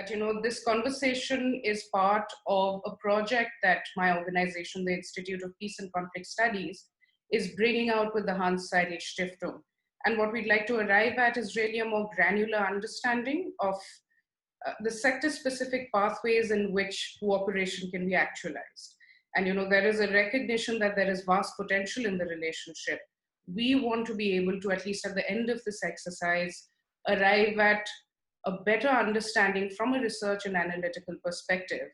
that, this conversation is part of a project that my organization, the Institute of Peace and Conflict Studies, is bringing out with the Hans-Seidel Stiftung. And what we'd like to arrive at is really a more granular understanding of the sector-specific pathways in which cooperation can be actualized. And there is a recognition that there is vast potential in the relationship. We want to be able to, at least at the end of this exercise, arrive at a better understanding from a research and analytical perspective,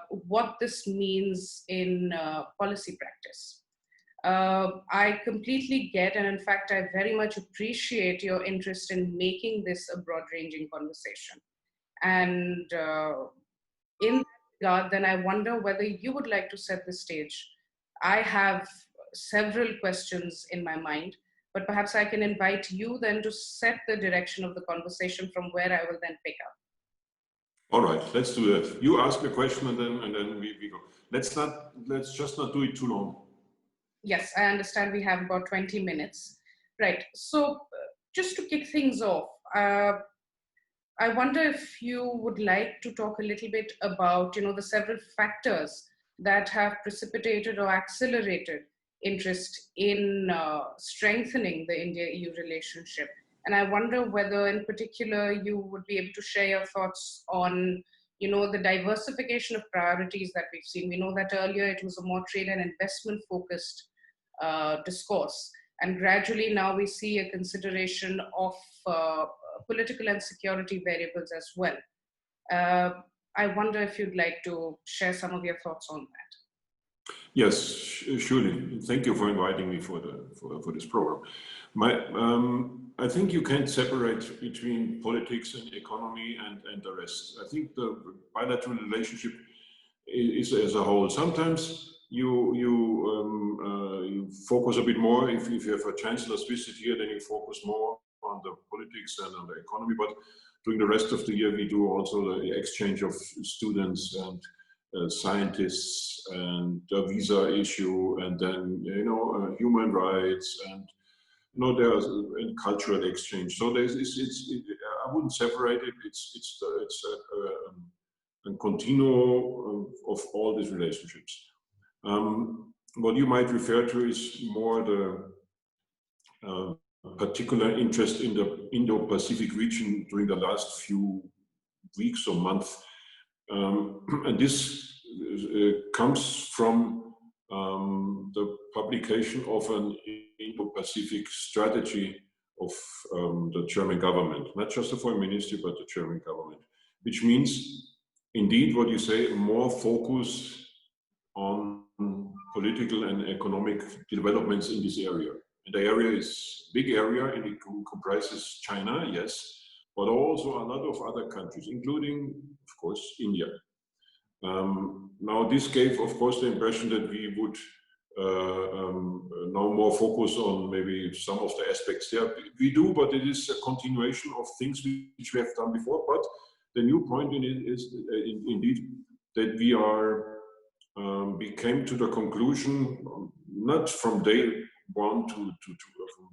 what this means in policy practice. I completely get, and in fact, I very much appreciate your interest in making this a broad-ranging conversation. And in that regard, then I wonder whether you would like to set the stage. I have several questions in my mind, but perhaps I can invite you then to set the direction of the conversation from where I will then pick up. All right, let's do that. You ask the question and then we go. Let's just not do it too long. Yes, I understand we have about 20 minutes. Right, so just to kick things off, I wonder if you would like to talk a little bit about, the several factors that have precipitated or accelerated interest in strengthening the India-EU relationship. And I wonder whether in particular you would be able to share your thoughts on, the diversification of priorities that we've seen. We know that earlier it was a more trade and investment focused discourse. And gradually now we see a consideration of political and security variables as well. I wonder if you'd like to share some of your thoughts on that. Yes, surely. Thank you for inviting me for this program. I think you can't separate between politics and economy and the rest. I think the bilateral relationship is as a whole. Sometimes you focus a bit more. If you have a chancellor's visit here, then you focus more on the politics and on the economy. But during the rest of the year, we do also the exchange of students and scientists and the visa issue, and then human rights and there's a cultural exchange. So I wouldn't separate it. It's a continuum of all these relationships. What you might refer to is more the particular interest in the Indo-Pacific region during the last few weeks or months. And this comes from the publication of an Indo-Pacific strategy of the German government, not just the foreign ministry, but the German government, which means, indeed, what you say, more focus on political and economic developments in this area. And the area is a big area, and it comprises China, yes, but also a lot of other countries, including, of course, India. Now, this gave, of course, the impression that we would now more focus on maybe some of the aspects there. We do, but it is a continuation of things which we have done before. But the new point in it is indeed that we came to the conclusion, not from day one from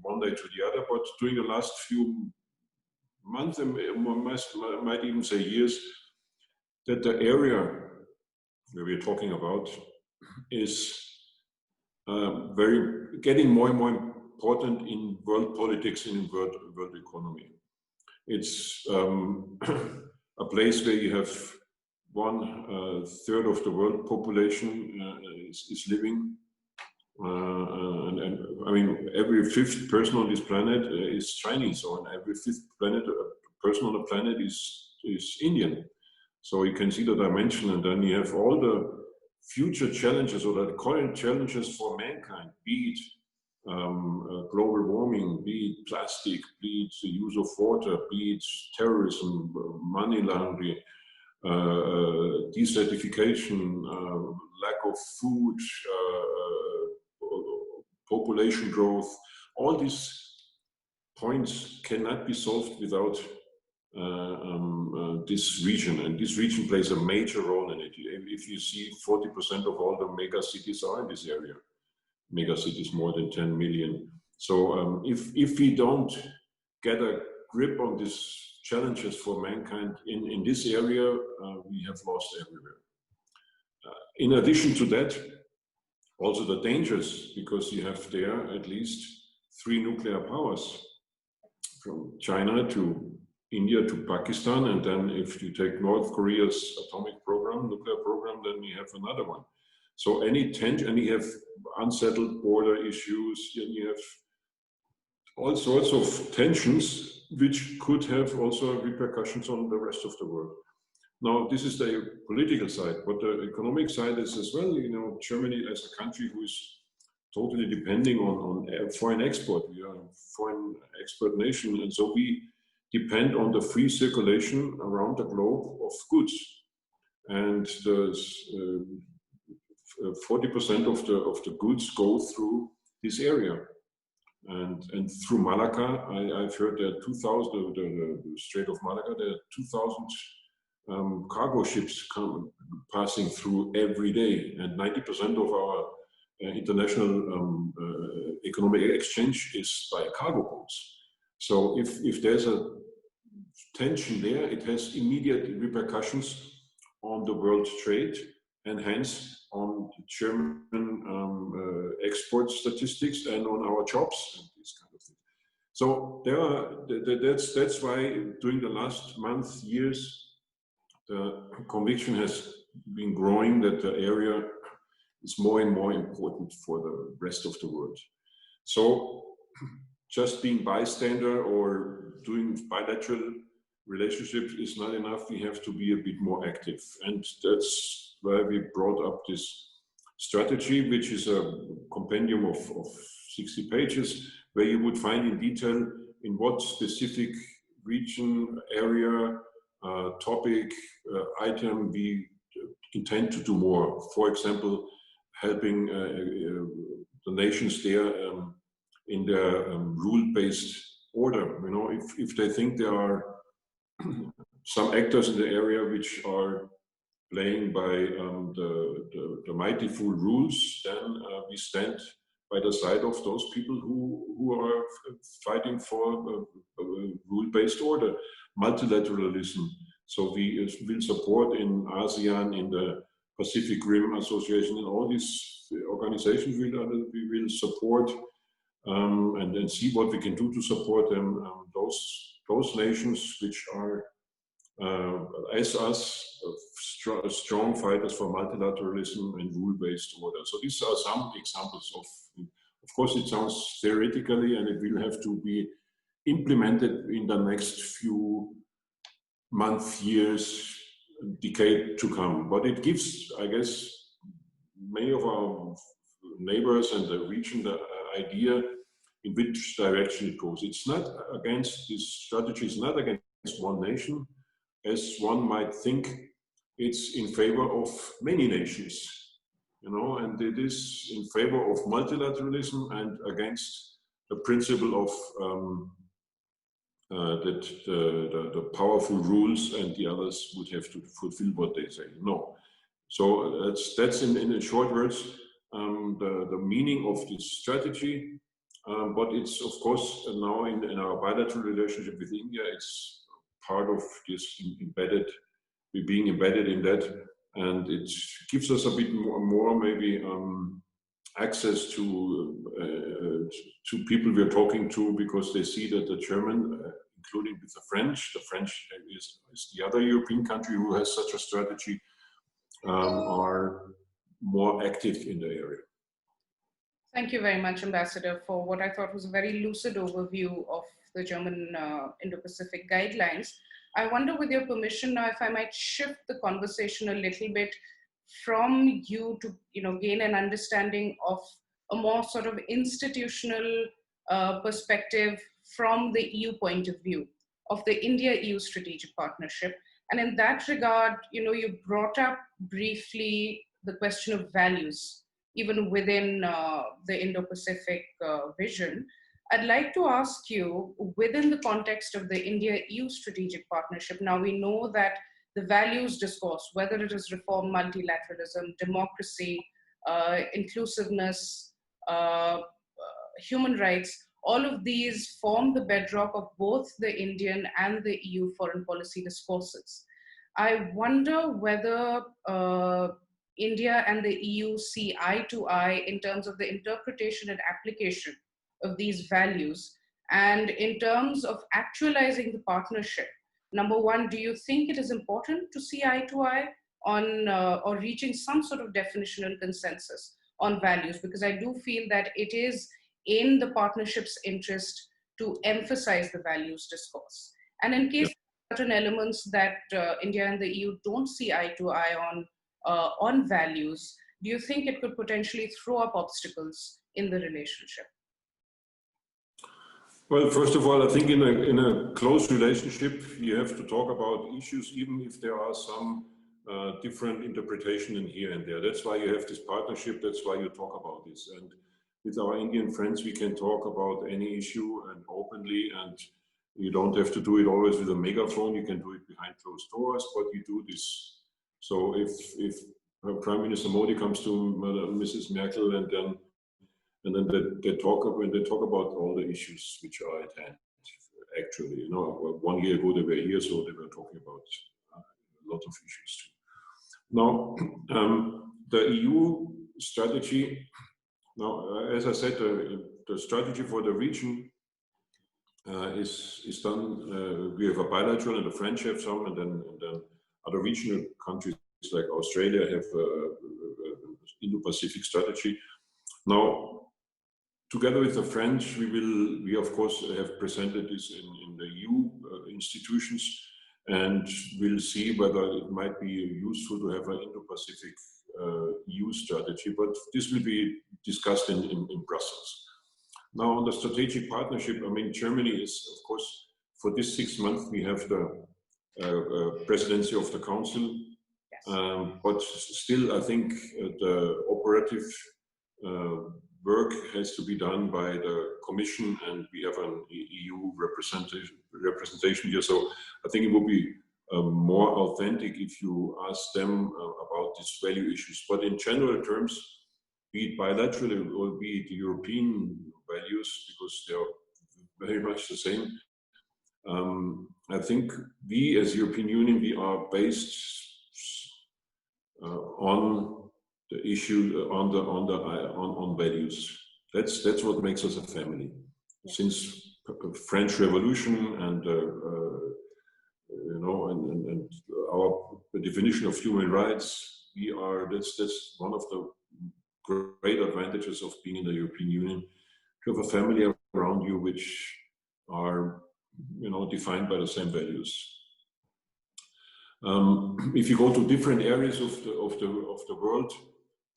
one day to the other, but during the last few months, and might even say years, that the area where we're talking about is getting more and more important in world politics and in world economy. It's a place where you have 1/3 of the world population is living. And I mean, every 5th person on this planet is Chinese, or every 5th person on the planet is Indian. So you can see the dimension, and then you have all the future challenges or the current challenges for mankind, be it global warming, be it plastic, be it the use of water, be it terrorism, money laundering, desertification, lack of food, population growth. All these points cannot be solved without this region, and this region plays a major role in it. If you see, 40% of all the mega cities are in this area. Mega cities more than 10 million. So if we don't get a grip on this challenges for mankind in this area, we have lost everywhere. In addition to that, also the dangers, because you have there at least 3 nuclear powers, from China to India to Pakistan, and then if you take North Korea's atomic program, nuclear program, then you have another one. So any tension, and you have unsettled border issues, and you have all sorts of tensions which could have also repercussions on the rest of the world. Now, this is the political side, but the economic side is as well. You know, Germany as a country who is totally depending on foreign export. We are a foreign export nation, and so we depend on the free circulation around the globe of goods. And there's 40% of the goods go through this area. And through Malacca, I've heard that 2,000, the Strait of Malacca, there are 2,000 cargo ships passing through every day, and 90% of our international economic exchange is by cargo boats. So if there's a tension there, it has immediate repercussions on the world trade, and hence on German export statistics and on our jobs and this kind of thing. So that's why during the last month, years, the conviction has been growing that the area is more and more important for the rest of the world. So just being bystander or doing bilateral relationships is not enough. We have to be a bit more active. And that's why we brought up this strategy, which is a compendium of 60 pages, where you would find in detail in what specific region, area, topic, item we intend to do more. For example, helping the nations there in their rule-based order. You know, if they think there are some actors in the area which are playing by the mighty full rules, then we stand by the side of those people who are fighting for a rule-based order, multilateralism. So we will support in ASEAN, in the Pacific Rim Association, and all these organizations we will support and then see what we can do to support them. Those nations which are, as us, strong fighters for multilateralism and rule-based order. So these are some examples of course, it sounds theoretically, and it will have to be implemented in the next few months, years, decade to come. But it gives, I guess, many of our neighbors and the region the idea in which direction it goes. It's not against, this strategy is not against one nation, as one might think. It's in favor of many nations, you know, and it is in favor of multilateralism and against the principle of that the powerful rules and the others would have to fulfill what they say. No. So that's in short words the meaning of this strategy. But it's, of course, now in our bilateral relationship with India, it's part of this being embedded in that, and it gives us a bit more maybe access to people we are talking to, because they see that the German, including with the French is the other European country who has such a strategy, are more active in the area. Thank you very much, Ambassador, for what I thought was a very lucid overview of the German Indo-Pacific guidelines. I wonder, with your permission now, if I might shift the conversation a little bit from you to, you know, gain an understanding of a more sort of institutional perspective from the EU point of view of the India-EU strategic partnership. And in that regard, you know, you brought up briefly the question of values, even within the Indo-Pacific vision. I'd like to ask you, within the context of the India-EU strategic partnership, now we know that the values discourse, whether it is reform, multilateralism, democracy, inclusiveness, human rights, all of these form the bedrock of both the Indian and the EU foreign policy discourses. I wonder whether India and the EU see eye to eye in terms of the interpretation and application of these values. And in terms of actualizing the partnership, number one, do you think it is important to see eye to eye on or reaching some sort of definitional consensus on values? Because I do feel that it is in the partnership's interest to emphasize the values discourse. And in case certain elements that India and the EU don't see eye to eye on values, do you think it could potentially throw up obstacles in the relationship? Well, first of all, I think in a close relationship, you have to talk about issues, even if there are some different interpretation in here and there. That's why you have this partnership. That's why you talk about this. And with our Indian friends, we can talk about any issue and openly, and you don't have to do it always with a megaphone. You can do it behind closed doors, but you do this. So if Prime Minister Modi comes to Mrs. Merkel and then they talk about all the issues which are at hand. Actually, you know, 1 year ago they were here, so they were talking about a lot of issues too. Now, the EU strategy. Now, as I said, the strategy for the region is done. We have a bilateral, and the French have some, and then other regional countries like Australia have Indo-Pacific strategy. Now, together with the French, we of course have presented this in the EU institutions, and we'll see whether it might be useful to have an Indo-Pacific EU strategy, but this will be discussed in Brussels. Now, on the strategic partnership, I mean, Germany is, of course, for this 6 months, we have the presidency of the Council, but still, I think the operative work has to be done by the Commission, and we have an EU representation here. So I think it would be more authentic if you ask them about these value issues. But in general terms, be it bilaterally or be it European values, because they are very much the same. I think we, as European Union, we are based on the issue on values. That's what makes us a family. Since French Revolution and you know, and our definition of human rights, that's one of the great advantages of being in the European Union, to have a family around you which are, you know, defined by the same values. If you go to different areas of the world,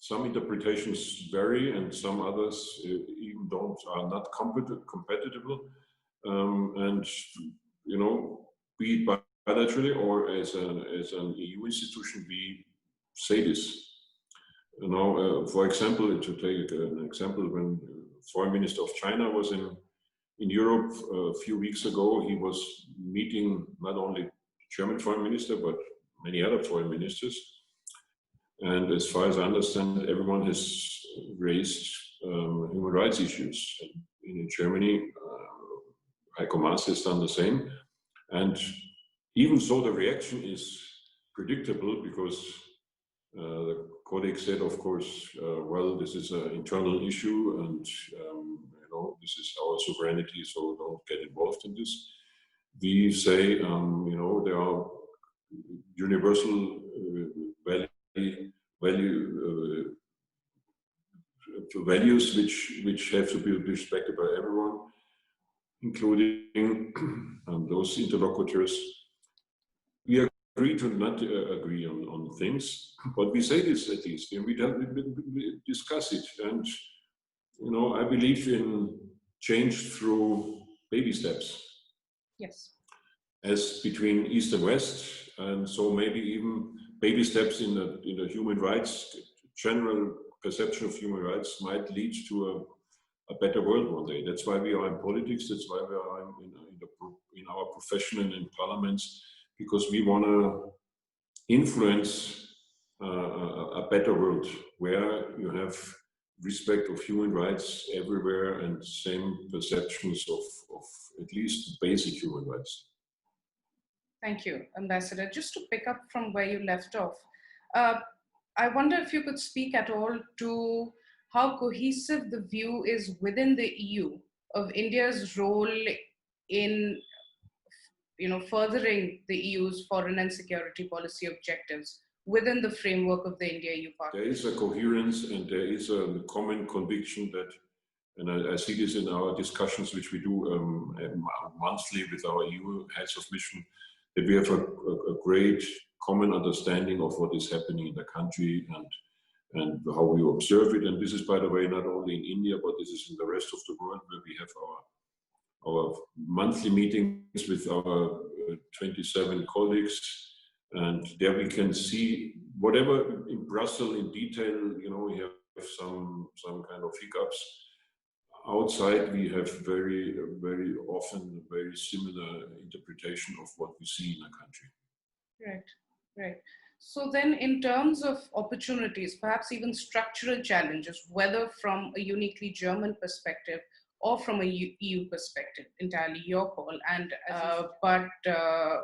some interpretations vary, and some others even are not compatible. And you know, be it bilaterally or as an EU institution, we say this. You know, for example, to take an example, when Foreign Minister of China was in Europe a few weeks ago, he was meeting not only German Foreign Minister but many other foreign ministers. And as far as I understand, everyone has raised human rights issues. In Germany, Heiko Maas has done the same. And even so, the reaction is predictable, because the Codex said, of course, well, this is an internal issue, and you know, this is our sovereignty, so don't get involved in this. We say, you know, there are universal values which have to be respected by everyone, including those interlocutors. We agree to not agree on things, but we say this at least, and we discuss it. And you know, I believe in change through baby steps. Yes. As between East and West, and so maybe even baby steps in the human rights, general perception of human rights might lead to a better world one day. That's why we are in politics. That's why we are in our profession and in parliaments, because we want to influence a better world where you have respect of human rights everywhere and same perceptions of at least basic human rights. Thank you, Ambassador. Just to pick up from where you left off, I wonder if you could speak at all to how cohesive the view is within the EU of India's role in furthering the EU's foreign and security policy objectives within the framework of the India-EU partnership. There is a coherence and there is a common conviction that, and I see this in our discussions which we do monthly with our EU heads of mission, that we have a great common understanding of what is happening in the country and how we observe it. And this is, by the way, not only in India, but this is in the rest of the world, where we have our monthly meetings with our 27 colleagues. And there we can see whatever in Brussels in detail, we have some kind of hiccups. Outside, we have very, very often very similar interpretation of what we see in the country. Right. So then in terms of opportunities, perhaps even structural challenges, whether from a uniquely German perspective or from a EU perspective, entirely your call. And but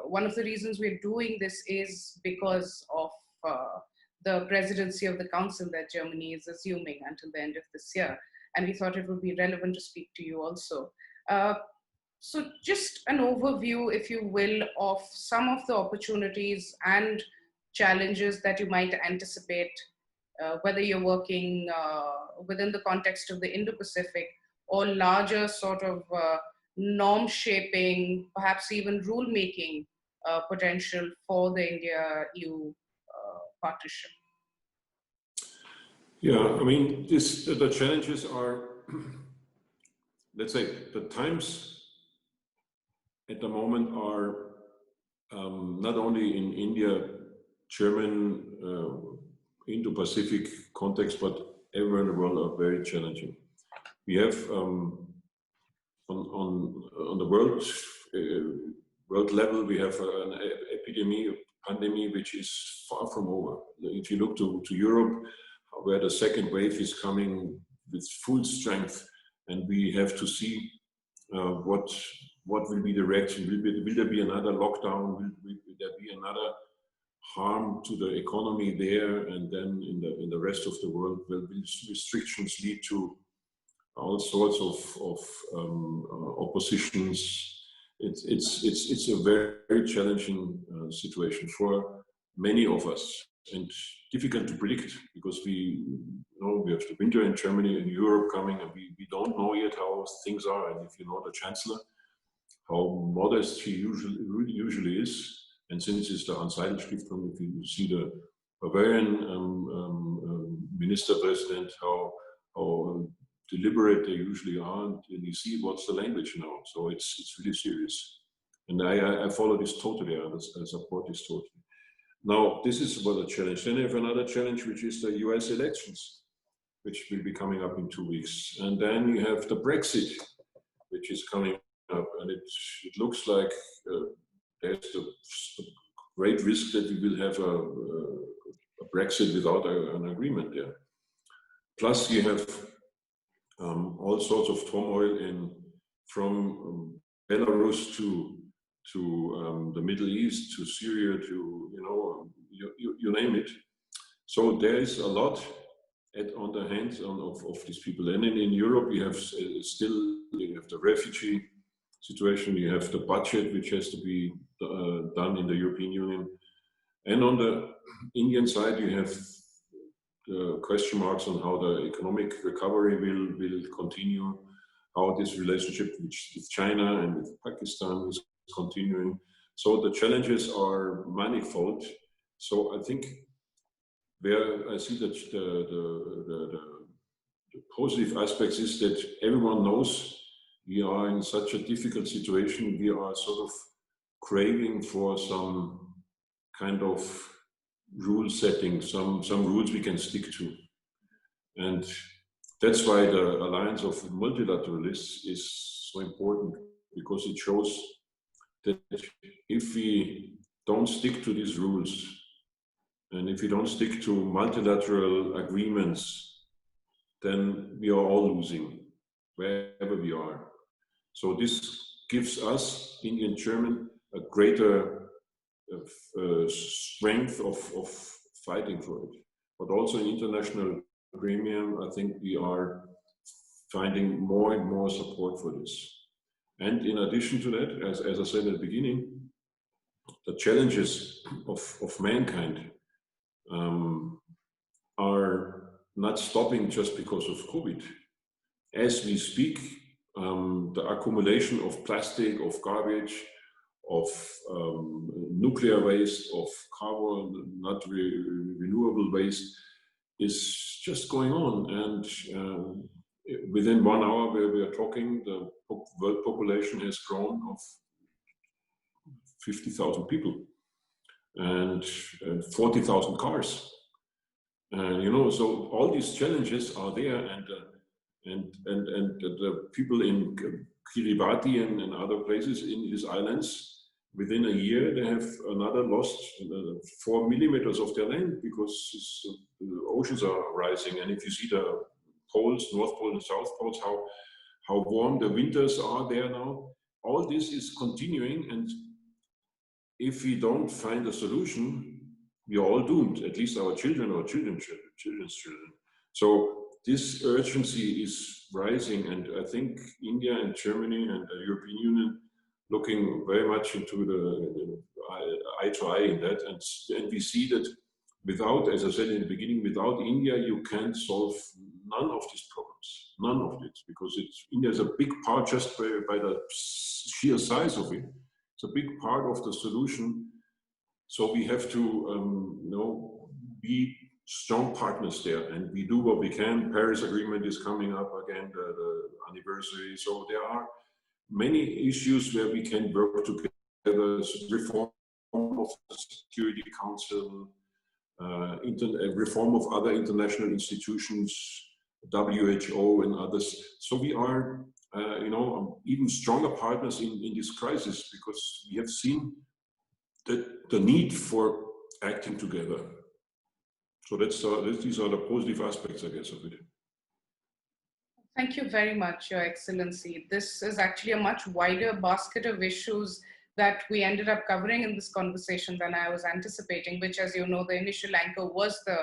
one of the reasons we're doing this is because of the presidency of the Council that Germany is assuming until the end of this year. And we thought it would be relevant to speak to you also. So just an overview, if you will, of some of the opportunities and challenges that you might anticipate, whether you're working within the context of the Indo-Pacific or larger sort of norm shaping, perhaps even rule-making potential for the India-EU partnership. Yeah, I mean, the challenges are, let's say, the times at the moment are not only in India, German, Indo-Pacific context, but everywhere in the world are very challenging. We have on the world level, we have an pandemic which is far from over. If you look to Europe, where the second wave is coming with full strength, and we have to see what will be the reaction. Will there be another lockdown? Will there be another harm to the economy there? And then in the rest of the world, will restrictions lead to all sorts of oppositions? It's a very, very challenging situation for many of us, and difficult to predict, because we know we have the winter in Germany and Europe coming, and we don't know yet how things are. And if you know the Chancellor, how modest he usually is, and since it's the Hans-Seidel-Stiftung, if you see the Bavarian Minister President, how deliberate they usually are, and you see what's the language now. So it's really serious, and I follow this totally. I support this totally. Now, this is about a challenge. Then you have another challenge, which is the US elections, which will be coming up in 2 weeks. And then you have the Brexit, which is coming up. And it looks like there's a great risk that we will have a Brexit without an agreement there. Plus, you have all sorts of turmoil from Belarus to the Middle East, to Syria, to you name it. So there is a lot on the hands of these people. And in Europe, you have you have the refugee situation, you have the budget which has to be done in the European Union, and on the Indian side, you have the question marks on how the economic recovery will continue, how this relationship with China and with Pakistan is continuing. So the challenges are manifold. So I think where I see that the positive aspects is that everyone knows we are in such a difficult situation. We are sort of craving for some kind of rule setting, some rules we can stick to. And that's why the alliance of multilateralists is so important, because it shows that if we don't stick to these rules, and if we don't stick to multilateral agreements, then we are all losing, wherever we are. So this gives us, Indian German, a greater strength of fighting for it. But also in international premium, I think we are finding more and more support for this. And in addition to that, as I said at the beginning, the challenges of mankind are not stopping just because of COVID. As we speak, the accumulation of plastic, of garbage, of nuclear waste, of carbon, not renewable waste, is just going on. And within 1 hour where we are talking, the world population has grown of 50,000 people and 40,000 cars. You know, so all these challenges are there, and the people in Kiribati and other places in these islands, within a year they have another lost 4 millimeters of their land because the oceans are rising. And if you see the poles, North Pole and South Poles, how warm the winters are there now, all this is continuing, and if we don't find a solution, we are all doomed, at least our children or children's children. So this urgency is rising, and I think India and Germany and the European Union looking very much into the eye to eye in that, and we see that without, as I said in the beginning, without India you can't solve none of these problems, none of it, because India is a big part just by the sheer size of it. It's a big part of the solution. So we have to you know, be strong partners there, and we do what we can. Paris Agreement is coming up again, the anniversary. So there are many issues where we can work together. Reform of the Security Council, reform of other international institutions, WHO and others. So we are you know, even stronger partners in this crisis, because we have seen that the need for acting together. So these are the positive aspects, I guess, of it. Thank you very much, Your Excellency. This is actually a much wider basket of issues that we ended up covering in this conversation than I was anticipating, which, as you know, the initial anchor was the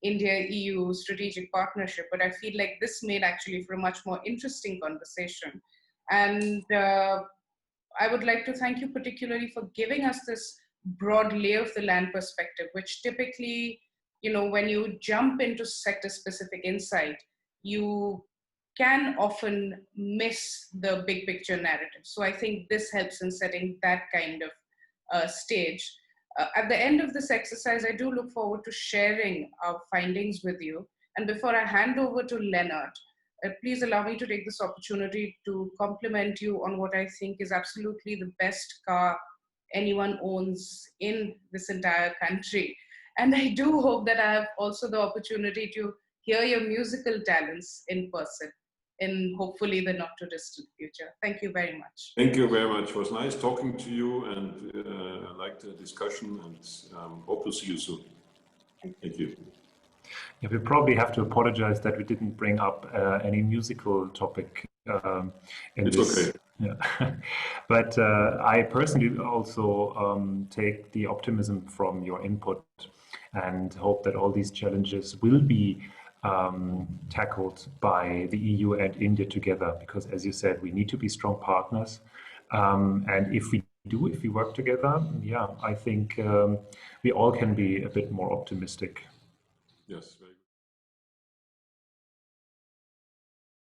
India-EU strategic partnership, but I feel like this made actually for a much more interesting conversation. And I would like to thank you particularly for giving us this broad lay of the land perspective, which typically, you know, when you jump into sector-specific insight, you can often miss the big picture narrative. So I think this helps in setting that kind of stage. At the end of this exercise, I do look forward to sharing our findings with you. And before I hand over to Leonard, please allow me to take this opportunity to compliment you on what I think is absolutely the best car anyone owns in this entire country. And I do hope that I have also the opportunity to hear your musical talents in person in hopefully the not too distant future. Thank you very much. Thank you very much. It was nice talking to you, and I liked the discussion, and hope to see you soon. Thank you. Yeah, we probably have to apologize that we didn't bring up any musical topic in it's this. Okay. Yeah. But I personally also take the optimism from your input and hope that all these challenges will be tackled by the EU and India together, because as you said, we need to be strong partners. And if we work together, yeah, I think we all can be a bit more optimistic. Yes.